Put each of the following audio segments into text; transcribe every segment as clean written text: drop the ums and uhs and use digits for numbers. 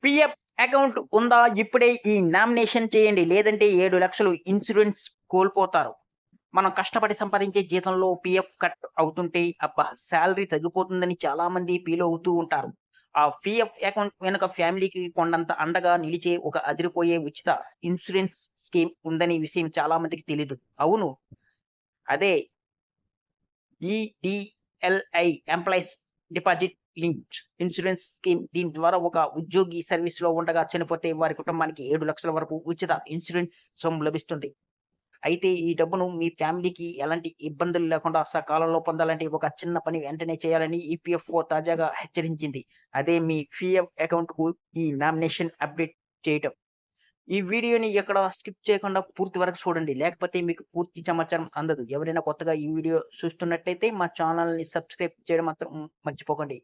PF account ఉందా? ఇప్పుడే ఈ నామినేషన్ చేయండి. లేదంటే 7,00,000 ఇన్సూరెన్స్ కోల్పోతారు. మనం కష్టపడి సంపాదించే జీతంలో పీఎఫ్ కట్ అవుతుంటే, అబ్బా! సాలరీ తగ్గిపోతుందని చాలామంది ఫీల్ అవుతూ ఉంటారు. ఆ పీఎఫ్ అకౌంట్ వెనుక ఫ్యామిలీకి కొండంత అండగా నిలిచే ఒక అదిరిపోయే ఉచిత ఇన్సూరెన్స్ స్కీమ్ ఉందనే విషయం చాలా మందికి తెలీదు. అవును. అదే EDLI employees deposit linked insurance scheme. దీని ద్వారా ఒక ఉద్యోగి సర్వీస్‌లో ఉండగా చనిపోతే వారి కుటుంబానికి 7,00,000 వరకు ఉచిత ఇన్సూరెన్స్ సొమ్ము లభిస్తుంది. అయితే ఈ డబ్బును మీ ఫ్యామిలీకి ఎలాంటి ఇబ్బందులు లేకుండా సకాలంలో పొందాలంటే ఒక చిన్న పని వెంటనే చేయాలని ఈపీఎఫ్ఓ తాజాగా హెచ్చరించింది. అదే మీ పీఎఫ్ అకౌంట్‌కు ఈ నామినేషన్ అప్డేట్ చేయటం. ఈ వీడియోని ఎక్కడ స్కిప్ చేయకుండా పూర్తి వరకు చూడండి. లేకపోతే మీకు పూర్తి సమాచారం అందదు. ఎవరైనా కొత్తగా ఈ వీడియో చూస్తున్నట్టయితే మా ఛానల్‌ని సబ్స్క్రైబ్ చేయడం మాత్రం మర్చిపోకండి.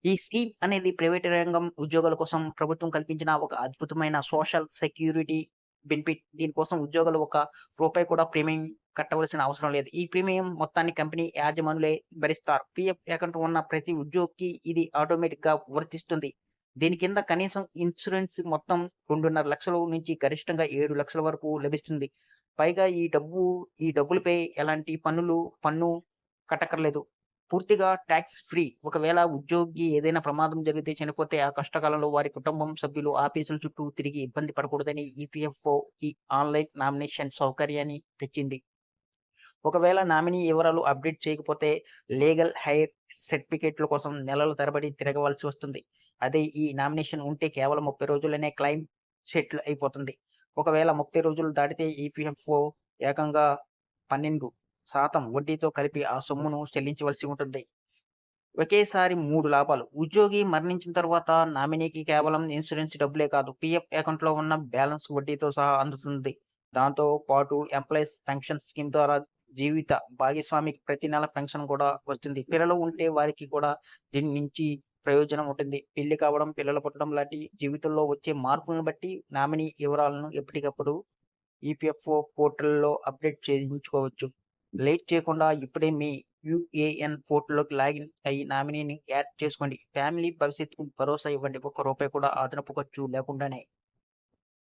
ఈ స్కీమ్ అనేది ప్రైవేట్ రంగం ఉద్యోగుల కోసం ప్రభుత్వం కల్పించిన ఒక అద్భుతమైన సోషల్ సెక్యూరిటీ బెనిఫిట్. దీనికోసం ఉద్యోగులు ఒక రూపాయి కూడా ప్రీమియం కట్టవలసిన అవసరం లేదు. ఈ ప్రీమియం మొత్తాన్ని కంపెనీ యాజమానులే భరిస్తారు. పీఎఫ్ అకౌంట్ ఉన్న ప్రతి ఉద్యోగికి ఇది ఆటోమేటిక్‌గా వర్తిస్తుంది. దీని కింద కనీసం ఇన్సూరెన్స్ మొత్తం 2,50,000 నుంచి గరిష్టంగా 7,00,000 వరకు లభిస్తుంది. పైగా ఈ డబ్బులపై ఎలాంటి పన్ను కట్టక్కర్లేదు. పూర్తిగా టాక్స్ ఫ్రీ. ఒకవేళ ఉద్యోగి ఏదైనా ప్రమాదం జరిగితే చనిపోతే ఆ కష్టకాలంలో వారి కుటుంబం సభ్యులు ఆఫీసుల చుట్టూ తిరిగి ఇబ్బంది పడకూడదని ఈపీఎఫ్ఓ ఈ ఆన్‌లైన్ నామినేషన్ సౌకర్యాన్ని తెచ్చింది. ఒకవేళ నామినీ వివరాలు అప్డేట్ చేయకపోతే లీగల్ హైర్ సర్టిఫికేట్‌ల కోసం నెలల తరబడి తిరగవలసి వస్తుంది. అదే ఈ నామినేషన్ ఉంటే కేవలం 30 రోజుల్లోనే క్లెయిమ్ సెటిల్ అయిపోతుంది. ఒకవేళ 30 రోజులు దాటితే ఈపీఎఫ్ఓ ఏకంగా 12% వడ్డీతో కలిపి ఆ సొమ్మును చెల్లించవలసి ఉంటుంది. ఒకేసారి 3 లాభాలు. ఉద్యోగి మరణించిన తర్వాత నామినీకి కేవలం ఇన్సూరెన్స్ డబ్బులే కాదు, పీఎఫ్ అకౌంట్‌లో ఉన్న బ్యాలెన్స్ వడ్డీతో సహా అందుతుంది. దాంతో పాటు ఎంప్లాయీస్ పెన్షన్ స్కీమ్ ద్వారా జీవిత భాగస్వామికి ప్రతి నెల పెన్షన్ కూడా వస్తుంది. పిల్లలు ఉంటే వారికి కూడా దీని నుంచి ప్రయోజనం ఉంటుంది. పెళ్లి కావడం, పిల్లలు పుట్టడం లాంటి జీవితంలో వచ్చే మార్పులను బట్టి నామినీ వివరాలను ఎప్పటికప్పుడు ఈపీఎఫ్ఓ పోర్టల్‌లో అప్డేట్ చేయించుకోవచ్చు. లేట్ చేయకుండా ఇప్పుడే మీ యూఏఎన్ పోర్టల్‌లోకి లాగిన్ అయ్యి నామినీని యాడ్ చేసుకోండి. ఫ్యామిలీ భవిష్యత్తుకు భరోసా ఇవ్వండి. ఒక్క రూపాయి కూడా అదనపు ఖర్చు లేకుండానే.